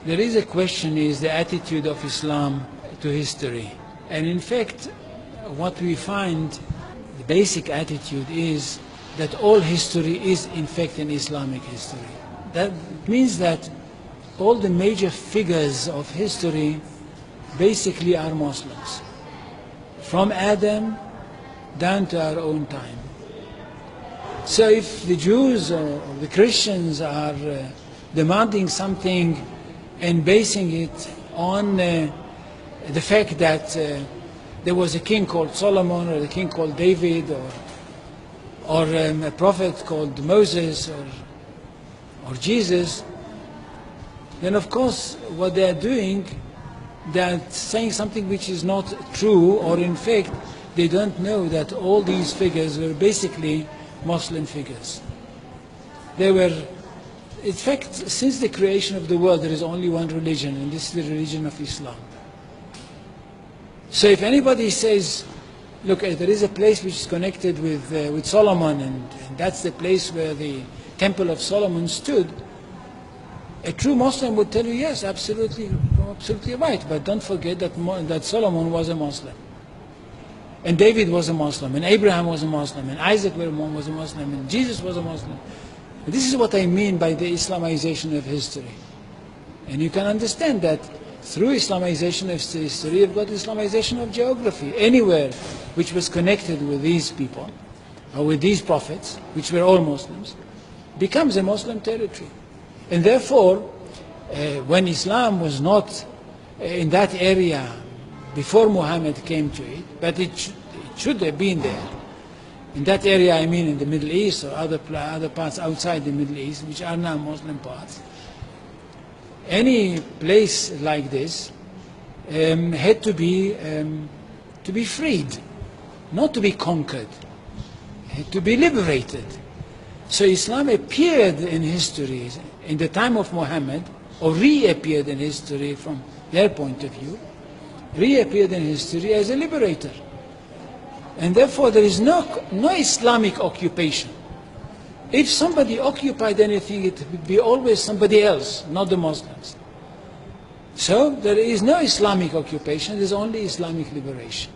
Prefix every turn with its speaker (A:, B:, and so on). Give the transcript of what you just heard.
A: There is a question, is the attitude of Islam to history. And in fact, what we find, the basic attitude is that all history is in fact an Islamic history. That means that all the major figures of history basically are Muslims. From Adam down to our own time. So if the Jews or the Christians are demanding something and basing it on the fact that there was a king called Solomon, or a king called David, or a prophet called Moses, or Jesus, then of course what they are doing, they are saying something which is not true, or in fact they don't know that all these figures were basically Muslim figures. They were, in fact, since the creation of the world there is only one religion, and this is the religion of Islam. So if anybody says, look, there is a place which is connected with Solomon, and that's the place where the Temple of Solomon stood, a true Muslim would tell you, yes, absolutely right, but don't forget that Solomon was a Muslim, and David was a Muslim, and Abraham was a Muslim, and Isaac was a Muslim, and Jesus was a Muslim. And this is what I mean by the Islamization of history. And you can understand that through Islamization of history, you've got Islamization of geography. Anywhere which was connected with these people, or with these prophets, which were all Muslims, becomes a Muslim territory. And therefore, when Islam was not in that area before Muhammad came to it, but it should have been there. In that area, I mean in the Middle East or other parts outside the Middle East, which are now Muslim parts. Any place like this had to be freed, not to be conquered, had to be liberated. So Islam appeared in history in the time of Muhammad, or reappeared in history from their point of view, reappeared in history as a liberator. And therefore there is no Islamic occupation. If somebody occupied anything, it would be always somebody else, not the Muslims. So there is no Islamic occupation, there is only Islamic liberation.